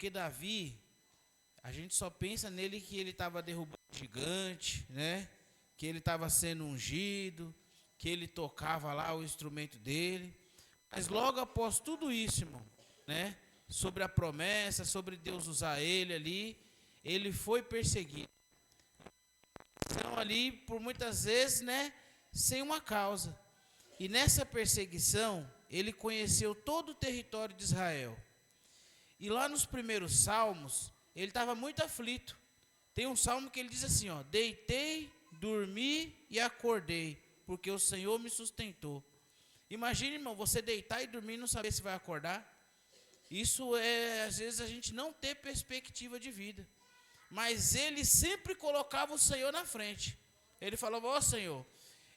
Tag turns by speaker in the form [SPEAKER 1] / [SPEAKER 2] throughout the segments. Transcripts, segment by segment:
[SPEAKER 1] Porque Davi, a gente só pensa nele que ele estava derrubando gigante, né? Que ele estava sendo ungido, que ele tocava lá o instrumento dele. Mas logo após tudo isso, irmão, né? Sobre a promessa, sobre Deus usar ele ali, ele foi perseguido. Então ali, por muitas vezes, né? Sem uma causa. E nessa perseguição, ele conheceu todo o território de Israel. E lá nos primeiros salmos, ele estava muito aflito. Tem um salmo que ele diz assim, ó: deitei, dormi e acordei, porque o Senhor me sustentou. Imagine, irmão, você deitar e dormir e não saber se vai acordar. Isso é, às vezes, a gente não ter perspectiva de vida. Mas ele sempre colocava o Senhor na frente. Ele falava: ó Senhor,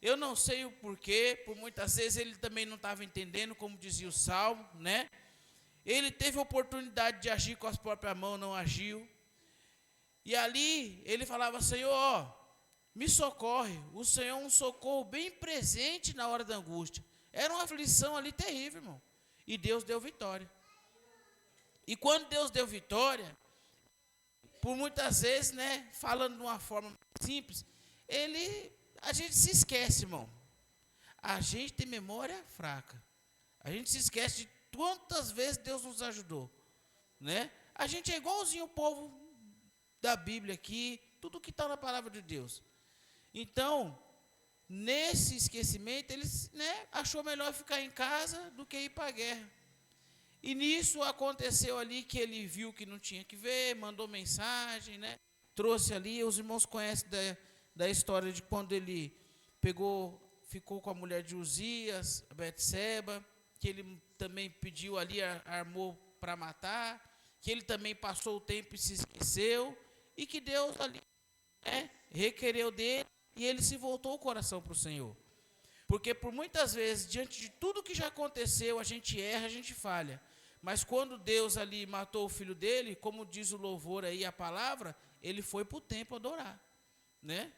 [SPEAKER 1] eu não sei o porquê, por muitas vezes ele também não estava entendendo, como dizia o salmo, né? Ele teve a oportunidade de agir com as próprias mãos, não agiu. E ali ele falava: Senhor, ó, me socorre. O Senhor é um socorro bem presente na hora da angústia. Era uma aflição ali terrível, irmão. E Deus deu vitória. E quando Deus deu vitória, por muitas vezes, né, falando de uma forma simples, a gente se esquece, irmão. A gente tem memória fraca. A gente se esquece de quantas vezes Deus nos ajudou, né? A gente é igualzinho o povo da Bíblia aqui, tudo que está na palavra de Deus. Então, nesse esquecimento, eles, né, achou melhor ficar em casa do que ir para a guerra. E nisso aconteceu ali que ele viu que não tinha que ver, mandou mensagem, né? Trouxe ali, os irmãos conhecem da história de quando ele ficou com a mulher de Uzias, a Betseba, que ele também pediu ali, armou para matar, que ele também passou o tempo e se esqueceu, e que Deus ali, né, requereu dele, e ele se voltou o coração para o Senhor. Porque por muitas vezes, diante de tudo que já aconteceu, a gente erra, a gente falha. Mas quando Deus ali matou o filho dele, como diz o louvor aí, a palavra, ele foi para o templo adorar, né?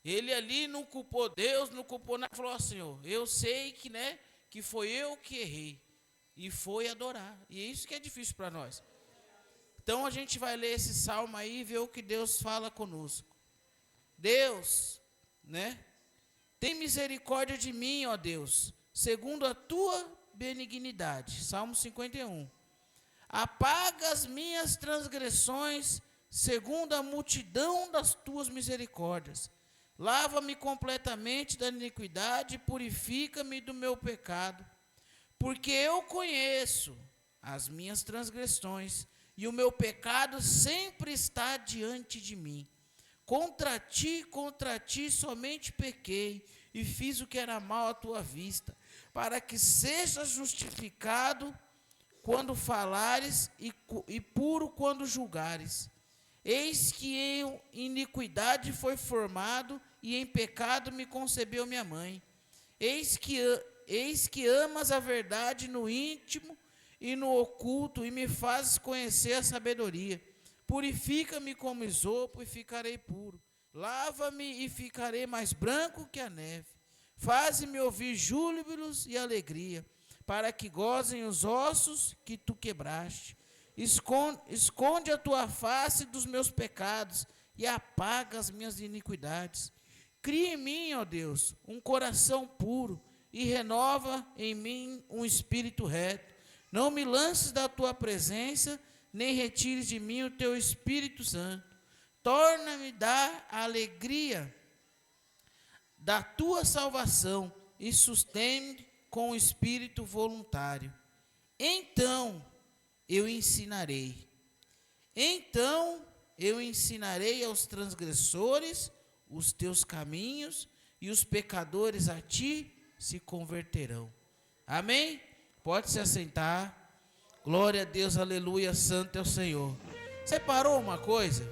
[SPEAKER 1] Ele ali não culpou Deus, não culpou nada, falou: Senhor, eu sei que, né, que foi eu que errei, e foi adorar. E é isso que é difícil para nós. Então a gente vai ler esse salmo aí e ver o que Deus fala conosco. Deus, né, tem misericórdia de mim, ó Deus, segundo a tua benignidade. Salmo 51. Apaga as minhas transgressões, segundo a multidão das tuas misericórdias. Lava-me completamente da iniquidade, purifica-me do meu pecado. Porque eu conheço as minhas transgressões, e o meu pecado sempre está diante de mim. Contra ti somente pequei, e fiz o que era mal à tua vista, para que sejas justificado quando falares e puro quando julgares. Eis que em iniquidade foi formado, e em pecado me concebeu minha mãe. Eis que amas a verdade no íntimo e no oculto, e me fazes conhecer a sabedoria. Purifica-me como isopo, e ficarei puro. Lava-me, e ficarei mais branco que a neve. Faze-me ouvir júbilos e alegria, para que gozem os ossos que tu quebraste. Esconde a tua face dos meus pecados, e apaga as minhas iniquidades. Cria em mim, ó Deus, um coração puro, e renova em mim um espírito reto. Não me lances da tua presença, nem retires de mim o teu Espírito Santo. Torna-me dar a alegria da tua salvação, e sustém-me com o espírito voluntário. Então eu ensinarei aos transgressores os teus caminhos, e os pecadores a ti se converterão. Amém? Pode se assentar. Glória a Deus, aleluia, santo é o Senhor. Separou uma coisa?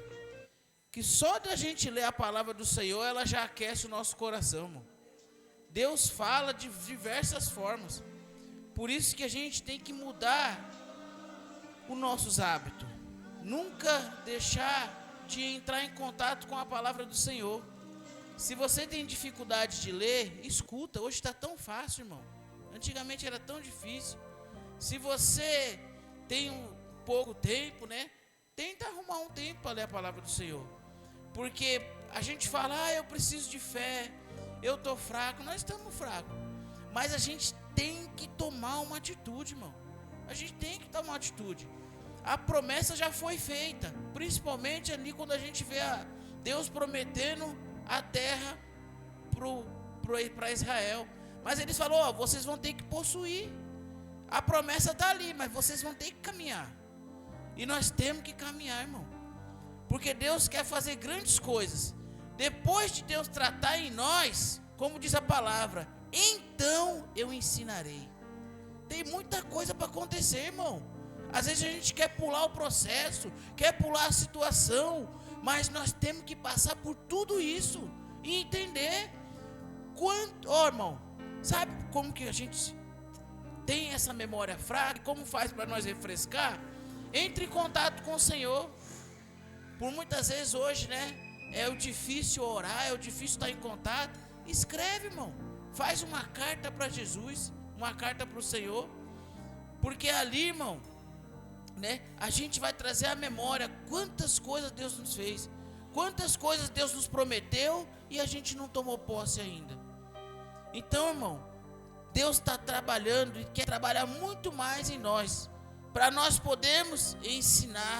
[SPEAKER 1] Que só da gente ler a palavra do Senhor, ela já aquece o nosso coração, irmão. Deus fala de diversas formas. Por isso que a gente tem que mudar os nossos hábitos. Nunca deixar de entrar em contato com a palavra do Senhor. Se você tem dificuldade de ler, escuta. Hoje está tão fácil, irmão. Antigamente era tão difícil. Se você tem pouco tempo, né? Tenta arrumar um tempo para ler a palavra do Senhor. Porque a gente fala, eu preciso de fé, eu estou fraco. Nós estamos fracos. Mas a gente tem que tomar uma atitude, irmão. A gente tem que tomar uma atitude. A promessa já foi feita. Principalmente ali quando a gente vê Deus prometendo a terra para Israel. Mas eles falaram, vocês vão ter que possuir. A promessa está ali, mas vocês vão ter que caminhar. E nós temos que caminhar, irmão. Porque Deus quer fazer grandes coisas. Depois de Deus tratar em nós, como diz a palavra, então eu ensinarei. Tem muita coisa para acontecer, irmão. Às vezes a gente quer pular o processo, quer pular a situação, mas nós temos que passar por tudo isso e entender irmão, sabe como que a gente tem essa memória fraca? Como faz para nós refrescar? Entre em contato com o Senhor. Por muitas vezes hoje, né? É o difícil orar, é o difícil estar em contato. Escreve, irmão. Faz uma carta para Jesus, uma carta para o Senhor. Porque ali, irmão, né? A gente vai trazer à memória quantas coisas Deus nos fez. Quantas coisas Deus nos prometeu e a gente não tomou posse ainda. Então, irmão, Deus está trabalhando e quer trabalhar muito mais em nós, para nós podermos ensinar,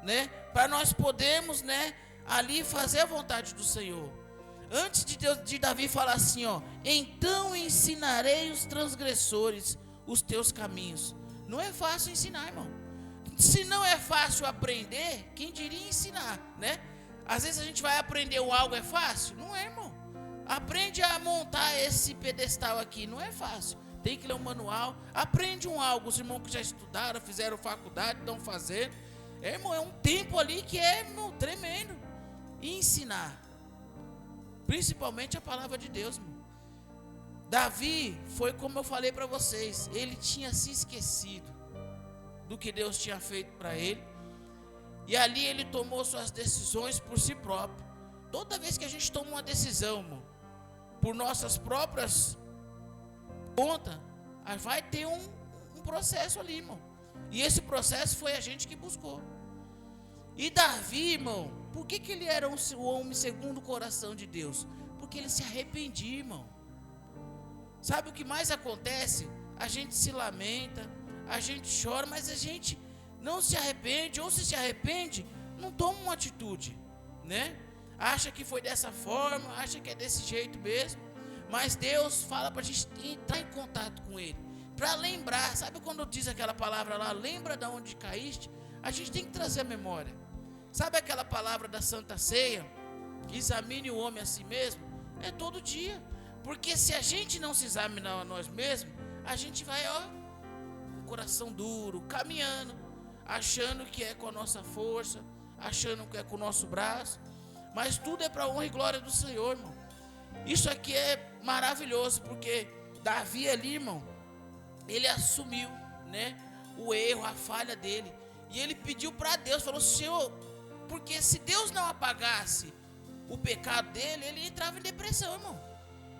[SPEAKER 1] né? Para nós podermos, né, ali fazer a vontade do Senhor. Antes de Davi falar assim, então ensinarei os transgressores os teus caminhos. Não é fácil ensinar, irmão. Se não é fácil aprender, quem diria ensinar, né? Às vezes a gente vai aprender algo, é fácil? Não é, irmão. Aprende a montar esse pedestal aqui, não é fácil. Tem que ler um manual. Aprende algo, os irmãos que já estudaram, fizeram faculdade, estão fazendo. Irmão, é um tempo ali que é, irmão, tremendo. E ensinar. Principalmente a palavra de Deus, irmão. Davi foi como eu falei para vocês. Ele tinha se esquecido do que Deus tinha feito para ele. E ali ele tomou suas decisões por si próprio. Toda vez que a gente toma uma decisão, irmão, por nossas próprias contas, vai ter um processo ali, irmão. E esse processo foi a gente que buscou. E Davi, irmão, por que ele era o homem segundo o coração de Deus? Porque ele se arrependia, irmão. Sabe o que mais acontece? A gente se lamenta, a gente chora, mas a gente não se arrepende, ou se arrepende, não toma uma atitude, né? Acha que foi dessa forma, acha que é desse jeito mesmo, mas Deus fala para a gente entrar em contato com Ele, para lembrar. Sabe quando diz aquela palavra lá, lembra de onde caíste? A gente tem que trazer a memória. Sabe aquela palavra da Santa Ceia, examine o homem a si mesmo? É todo dia, porque se a gente não se examinar a nós mesmos, a gente vai, com o coração duro, caminhando, achando que é com a nossa força, achando que é com o nosso braço. Mas tudo é para a honra e glória do Senhor, irmão. Isso aqui é maravilhoso, porque Davi ali, irmão, ele assumiu, né, o erro, a falha dele. E ele pediu para Deus, falou, Senhor, porque se Deus não apagasse o pecado dele, ele entrava em depressão, irmão.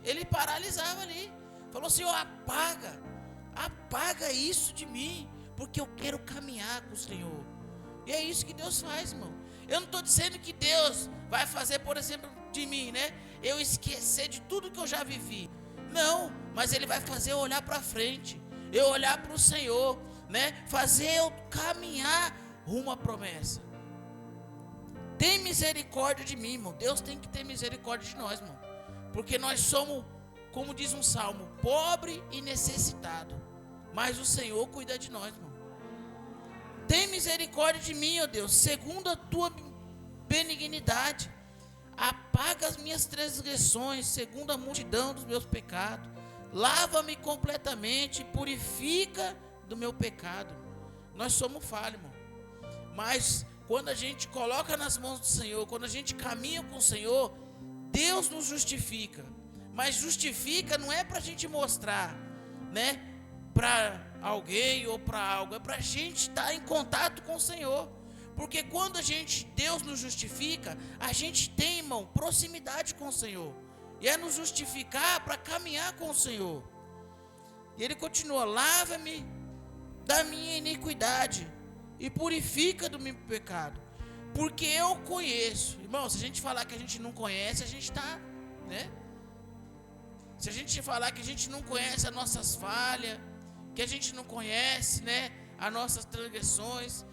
[SPEAKER 1] Ele paralisava ali. Falou, Senhor, apaga isso de mim, porque eu quero caminhar com o Senhor. E é isso que Deus faz, irmão. Eu não estou dizendo que Deus vai fazer, por exemplo, de mim, né, eu esquecer de tudo que eu já vivi. Não, mas Ele vai fazer eu olhar para frente, eu olhar para o Senhor, né, fazer eu caminhar rumo à promessa. Tem misericórdia de mim, irmão. Deus tem que ter misericórdia de nós, irmão. Porque nós somos, como diz um salmo, pobre e necessitado. Mas o Senhor cuida de nós, irmão. Tem misericórdia de mim, ó Deus, segundo a tua benignidade. Apaga as minhas transgressões, segundo a multidão dos meus pecados. Lava-me completamente, purifica do meu pecado. Nós somos falhos, irmão. Mas quando a gente coloca nas mãos do Senhor, quando a gente caminha com o Senhor, Deus nos justifica. Mas justifica não é para a gente mostrar, né, para alguém ou para algo, é para a gente estar em contato com o Senhor. Porque quando Deus nos justifica, a gente tem, irmão, proximidade com o Senhor. E é nos justificar para caminhar com o Senhor. E Ele continua, lava-me da minha iniquidade e purifica do meu pecado, porque eu conheço. Irmão, se a gente falar que a gente não conhece, a gente está, né? Se a gente falar que a gente não conhece as nossas falhas, que a gente não conhece, né, as nossas transgressões,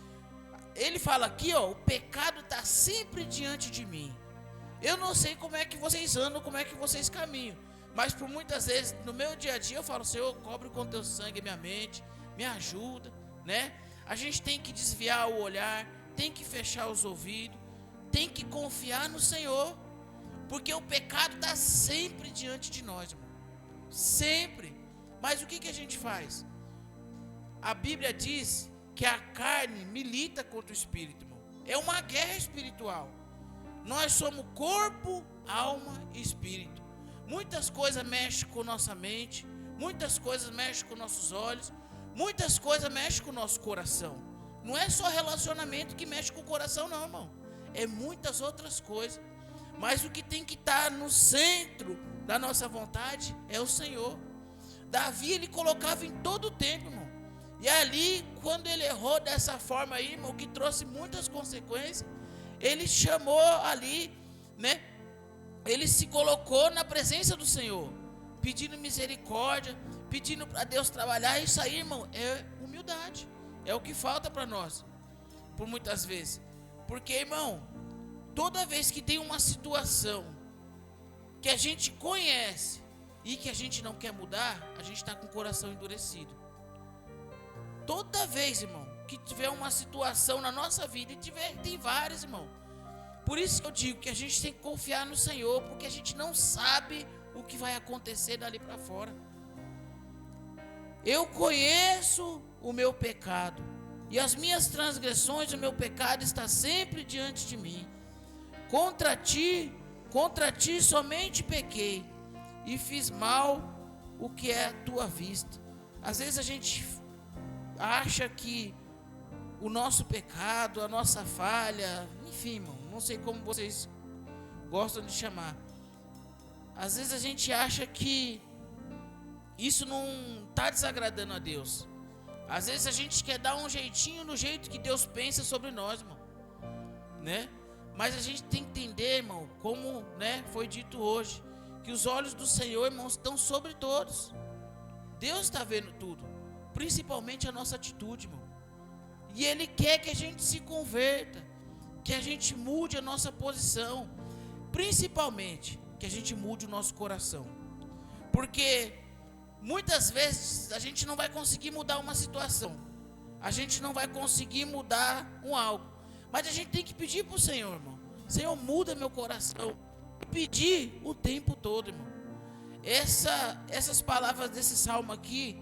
[SPEAKER 1] ele fala aqui, ó, o pecado está sempre diante de mim. Eu não sei como é que vocês andam, como é que vocês caminham, mas por muitas vezes no meu dia a dia eu falo: Senhor, cobre com teu sangue a minha mente, me ajuda, né? A gente tem que desviar o olhar, tem que fechar os ouvidos, tem que confiar no Senhor, porque o pecado está sempre diante de nós, irmão. Sempre. Mas o que a gente faz? A Bíblia diz que a carne milita contra o espírito, irmão. É uma guerra espiritual. Nós somos corpo, alma e espírito. Muitas coisas mexem com nossa mente, muitas coisas mexem com nossos olhos, muitas coisas mexem com o nosso coração. Não é só relacionamento que mexe com o coração, não, irmão. É muitas outras coisas. Mas o que tem que estar no centro da nossa vontade é o Senhor. Davi, ele colocava em todo o tempo, irmão. E ali, quando ele errou dessa forma aí, irmão, que trouxe muitas consequências, ele chamou ali, né? Ele se colocou na presença do Senhor, pedindo misericórdia, pedindo para Deus trabalhar. Isso aí, irmão, é humildade. É o que falta para nós, por muitas vezes. Porque, irmão, toda vez que tem uma situação que a gente conhece e que a gente não quer mudar, a gente está com o coração endurecido. Toda vez, irmão, que tiver uma situação na nossa vida, e tem várias, irmão. Por isso que eu digo que a gente tem que confiar no Senhor, porque a gente não sabe o que vai acontecer dali para fora. Eu conheço o meu pecado, e as minhas transgressões, o meu pecado está sempre diante de mim. Contra ti somente pequei, e fiz mal o que é a tua vista. Às vezes a gente acha que o nosso pecado, a nossa falha, enfim, irmão, não sei como vocês gostam de chamar. Às vezes a gente acha que isso não está desagradando a Deus. Às vezes a gente quer dar um jeitinho no jeito que Deus pensa sobre nós, irmão, né? Mas a gente tem que entender, irmão, como, né, foi dito hoje, que os olhos do Senhor, irmãos, estão sobre todos. Deus está vendo tudo, principalmente a nossa atitude, irmão. E Ele quer que a gente se converta, que a gente mude a nossa posição, principalmente que a gente mude o nosso coração. Porque muitas vezes a gente não vai conseguir mudar uma situação, a gente não vai conseguir mudar algo, mas a gente tem que pedir para o Senhor, irmão. Senhor, muda meu coração. E pedir o tempo todo, irmão. Essas palavras desse salmo aqui,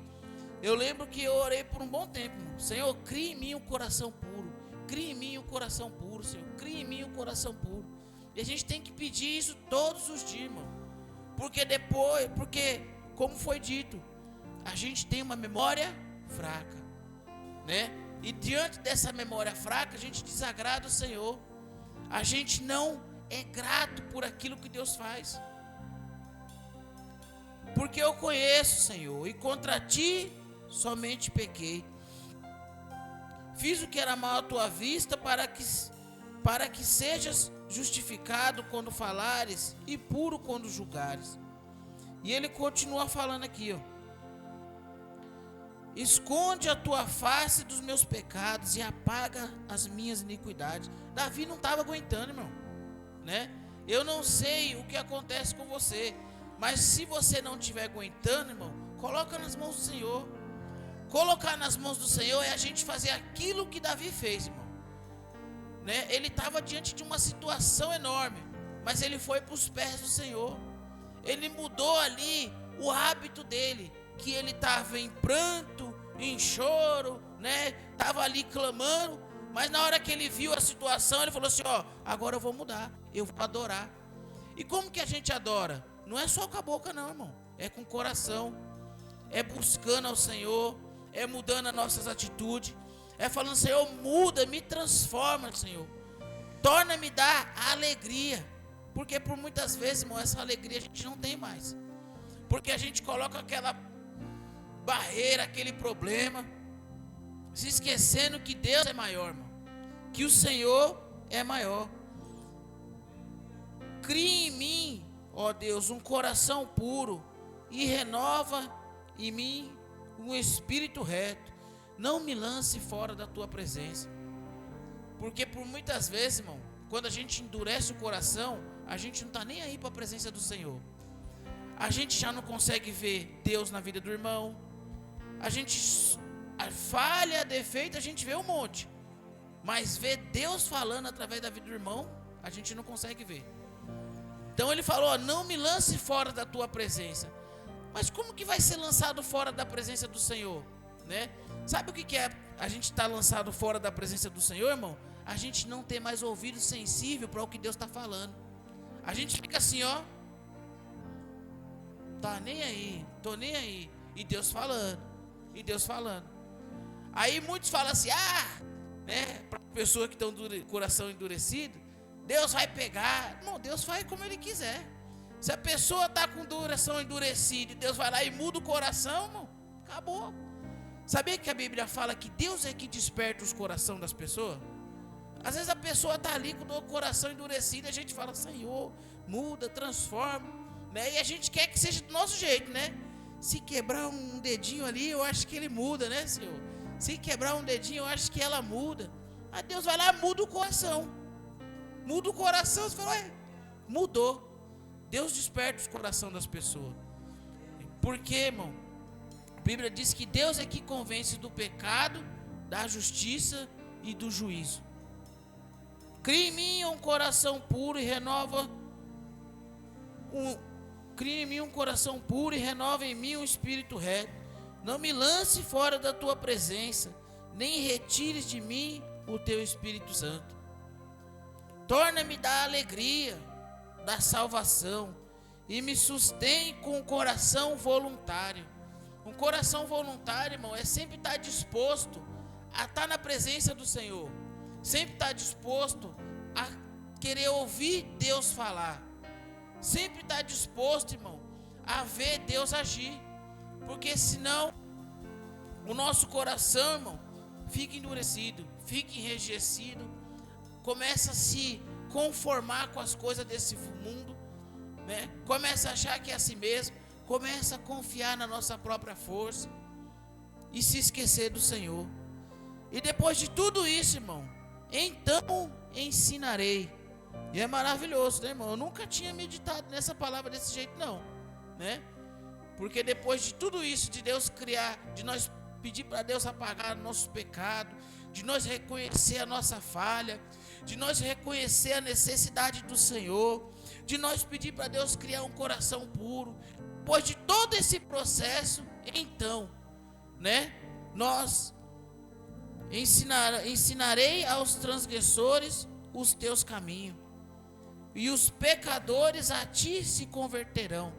[SPEAKER 1] eu lembro que eu orei por um bom tempo, irmão. Senhor, cria em mim um coração puro. Cria em mim um coração puro, Senhor. Cria em mim um coração puro. E a gente tem que pedir isso todos os dias, irmão. Porque, como foi dito, a gente tem uma memória fraca, né? E diante dessa memória fraca, a gente desagrada o Senhor. A gente não é grato por aquilo que Deus faz. Porque eu conheço, Senhor, e contra ti somente pequei. Fiz o que era mal à tua vista, para que sejas justificado quando falares e puro quando julgares. E ele continua falando aqui, ó. Esconde a tua face dos meus pecados e apaga as minhas iniquidades. Davi não estava aguentando, irmão, né? Eu não sei o que acontece com você, mas se você não estiver aguentando, irmão, coloca nas mãos do Senhor. Colocar nas mãos do Senhor é a gente fazer aquilo que Davi fez, irmão, né? Ele estava diante de uma situação enorme, mas ele foi para os pés do Senhor. Ele mudou ali o hábito dele, que ele estava em pranto, em choro, né? Estava ali clamando, mas na hora que ele viu a situação, ele falou assim: ó, agora eu vou mudar, eu vou adorar. E como que a gente adora? Não é só com a boca não, irmão, é com o coração, é buscando ao Senhor, é mudando as nossas atitudes, é falando: Senhor, muda, me transforma, Senhor, torna-me dar alegria. Porque por muitas vezes, irmão, essa alegria a gente não tem mais, porque a gente coloca aquela barreira, aquele problema, Se esquecendo que Deus é maior, irmão. Que o Senhor é maior. Cria em mim, ó Deus, um coração puro e renova em mim um espírito reto. Não me lance fora da tua presença. Porque por muitas vezes, irmão, quando a gente endurece o coração, a gente não está nem aí para a presença do Senhor. A gente já não consegue ver Deus na vida do irmão. A gente falha, defeito, a gente vê um monte. Mas ver Deus falando através da vida do irmão, a gente não consegue ver. Então ele falou, não me lance fora da tua presença. Mas como que vai ser lançado fora da presença do Senhor? Né? Sabe o que é a gente estar lançado fora da presença do Senhor, irmão? A gente não ter mais ouvido sensível para o que Deus está falando. A gente fica assim, ó. Tá nem aí, tô nem aí. E Deus falando, e Deus falando. Aí muitos falam assim, né? Para pessoas que estão com coração endurecido, Deus vai pegar. Não, Deus faz como Ele quiser. Se a pessoa está com coração endurecido e Deus vai lá e muda o coração, irmão, acabou. Sabia que a Bíblia fala que Deus é que desperta os corações das pessoas? Às vezes a pessoa está ali com o coração endurecido e a gente fala, Senhor, muda, transforma, né? E a gente quer que seja do nosso jeito, né? Se quebrar um dedinho ali, eu acho que ele muda, né, Senhor? Se quebrar um dedinho, eu acho que ela muda. Aí Deus vai lá e muda o coração. Muda o coração, você fala, mudou. Deus desperta os corações das pessoas. Por quê, irmão? A Bíblia diz que Deus é que convence do pecado, da justiça e do juízo. Cria em mim um coração puro e renova Cria em mim um coração puro e renova em mim um espírito reto. Não me lance fora da tua presença, nem retires de mim o teu Espírito Santo. Torna-me da alegria da salvação e me sustém com um coração voluntário. Um coração voluntário, irmão, é sempre estar disposto a estar na presença do Senhor. Sempre estar disposto a querer ouvir Deus falar. Sempre estar disposto, irmão, a ver Deus agir. Porque senão o nosso coração, irmão, fica endurecido, fica enrijecido, começa a se conformar com as coisas desse mundo, né? Começa a achar que é assim mesmo, começa a confiar na nossa própria força e se esquecer do Senhor. E depois de tudo isso, irmão, então ensinarei. E é maravilhoso, né, irmão? Eu nunca tinha meditado nessa palavra desse jeito, não, né? Porque depois de tudo isso, de Deus criar, de nós pedir para Deus apagar nossos pecados, de nós reconhecer a nossa falha, de nós reconhecer a necessidade do Senhor, de nós pedir para Deus criar um coração puro. Depois de todo esse processo, então, né, nós ensinarei aos transgressores os teus caminhos, e os pecadores a ti se converterão.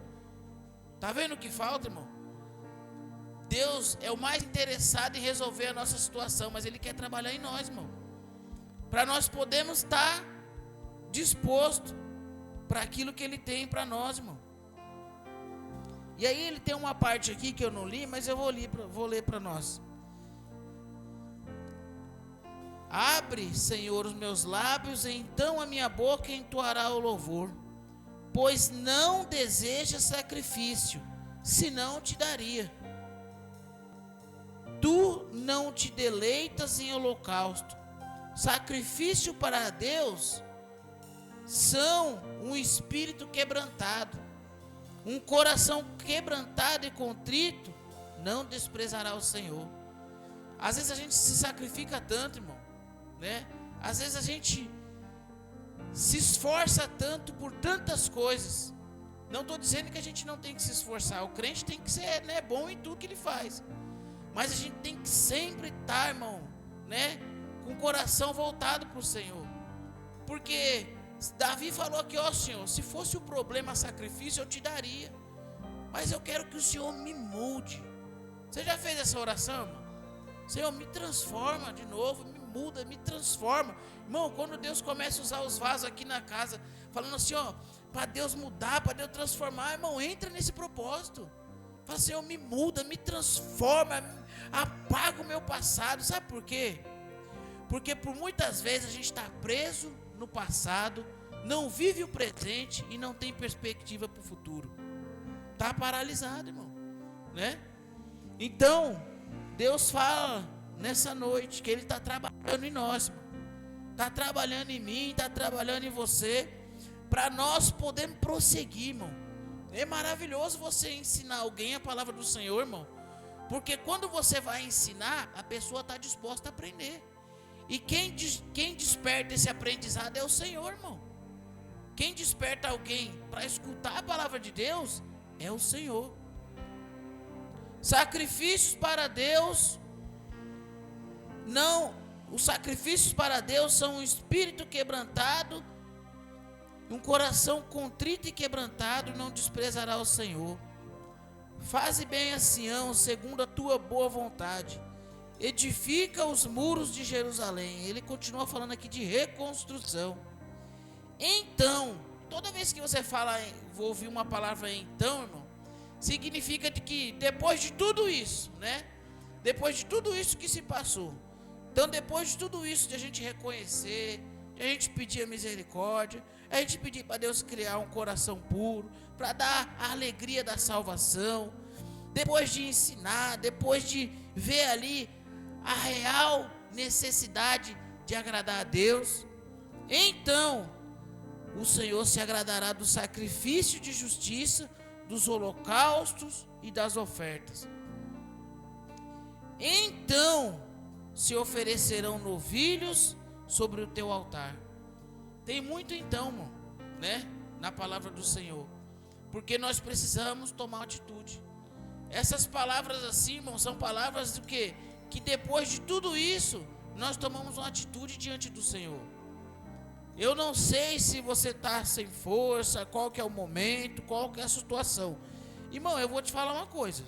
[SPEAKER 1] Está vendo o que falta, irmão? Deus é o mais interessado em resolver a nossa situação, mas Ele quer trabalhar em nós, irmão, para nós podermos estar disposto para aquilo que Ele tem para nós, irmão. E aí ele tem uma parte aqui que eu não li, mas eu vou ler para nós. Abre, Senhor, os meus lábios, e então a minha boca entoará o louvor. Pois não deseja sacrifício, senão te daria. Tu não te deleitas em holocausto. Sacrifício para Deus são um espírito quebrantado. Um coração quebrantado e contrito não desprezará o Senhor. Às vezes a gente se sacrifica tanto, irmão, né? Às vezes a gente se esforça tanto por tantas coisas. Não estou dizendo que a gente não tem que se esforçar. O crente tem que ser, né, bom em tudo que ele faz. Mas a gente tem que sempre estar, irmão, né, com o coração voltado para o Senhor. Porque Davi falou aqui, ó Senhor, se fosse o problema sacrifício, eu te daria. Mas eu quero que o Senhor me mude. Você já fez essa oração, irmão? Senhor, me transforma de novo, me muda, me transforma. Irmão, quando Deus começa a usar os vasos aqui na casa, falando assim, ó, para Deus mudar, para Deus transformar, irmão, entra nesse propósito. Fala, Senhor, me muda, me transforma, apaga o meu passado. Sabe por quê? Porque por muitas vezes a gente está preso no passado, não vive o presente e não tem perspectiva para o futuro. Está paralisado, irmão, né? Então, Deus fala nessa noite que Ele está trabalhando em nós, irmão. Está trabalhando em mim, está trabalhando em você, para nós podermos prosseguir, irmão. É maravilhoso você ensinar alguém a palavra do Senhor, irmão, porque quando você vai ensinar, a pessoa está disposta a aprender. E quem desperta esse aprendizado é o Senhor, irmão. Quem desperta alguém para escutar a palavra de Deus é o Senhor. Sacrifícios para Deus não, os sacrifícios para Deus são um espírito quebrantado, um coração contrito e quebrantado, não desprezará o Senhor. Faze bem a Sião, segundo a tua boa vontade. Edifica os muros de Jerusalém. Ele continua falando aqui de reconstrução. Então, toda vez que você fala, vou ouvir uma palavra então, irmão, significa de que depois de tudo isso, né? Depois de tudo isso que se passou, então depois de tudo isso, de a gente reconhecer, de a gente pedir a misericórdia, a gente pedir para Deus criar um coração puro, para dar a alegria da salvação, depois de ensinar, depois de ver ali a real necessidade de agradar a Deus, então o Senhor se agradará do sacrifício de justiça, dos holocaustos e das ofertas. Então se oferecerão novilhos sobre o teu altar. Tem muito então, irmão, né, na palavra do Senhor, porque nós precisamos tomar atitude. Essas palavras assim, irmão, são palavras do quê? Que depois de tudo isso, nós tomamos uma atitude diante do Senhor. Eu não sei se você está sem força, qual que é o momento, qual que é a situação. Irmão, eu vou te falar uma coisa.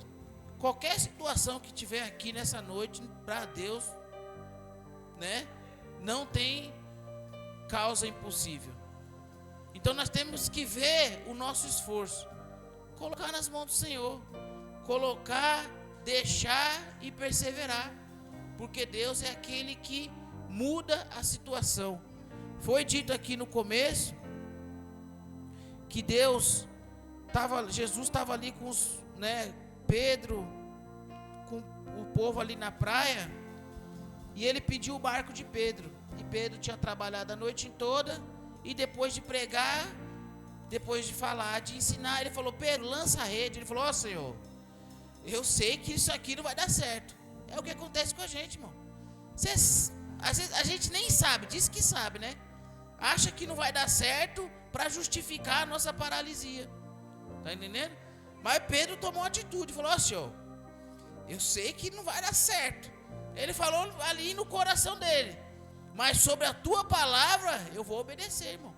[SPEAKER 1] Qualquer situação que tiver aqui nessa noite, para Deus, né, não tem causa impossível. Então nós temos que ver o nosso esforço, colocar nas mãos do Senhor, colocar, deixar e perseverar, porque Deus é aquele que muda a situação. Foi dito aqui no começo que Jesus estava ali com os, né, Pedro, com o povo ali na praia, e ele pediu o barco de Pedro. E Pedro tinha trabalhado a noite toda, e depois de pregar, depois de falar, de ensinar, ele falou: Pedro, lança a rede. Ele falou: ó, Senhor, eu sei que isso aqui não vai dar certo. É o que acontece com a gente, irmão. Às vezes a gente nem sabe, diz que sabe, né? Acha que não vai dar certo para justificar a nossa paralisia. Tá entendendo? Mas Pedro tomou atitude, falou: ó, Senhor, eu sei que não vai dar certo. Ele falou ali no coração dele, mas sobre a tua palavra eu vou obedecer, irmão.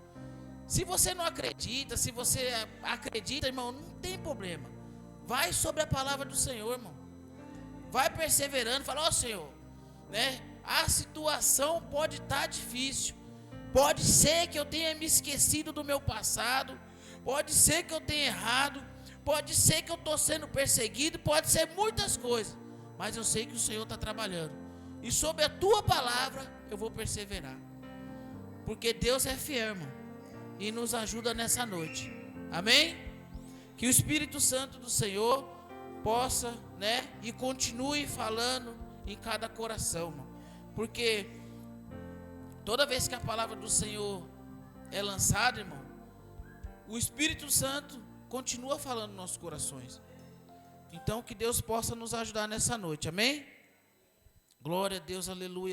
[SPEAKER 1] Se você não acredita, se você acredita, irmão, não tem problema. Vai sobre a palavra do Senhor, irmão. Vai perseverando, fala: ó, Senhor, né? A situação pode estar difícil. Pode ser que eu tenha me esquecido do meu passado. Pode ser que eu tenha errado. Pode ser que eu estou sendo perseguido. Pode ser muitas coisas. Mas eu sei que o Senhor está trabalhando. E sobre a tua palavra eu vou perseverar. Porque Deus é fiel, irmão, e nos ajuda nessa noite. Amém? Que o Espírito Santo do Senhor possa, né, e continue falando em cada coração, irmão. Porque toda vez que a palavra do Senhor é lançada, irmão, o Espírito Santo continua falando nos nossos corações. Então que Deus possa nos ajudar nessa noite. Amém? Glória a Deus, aleluia.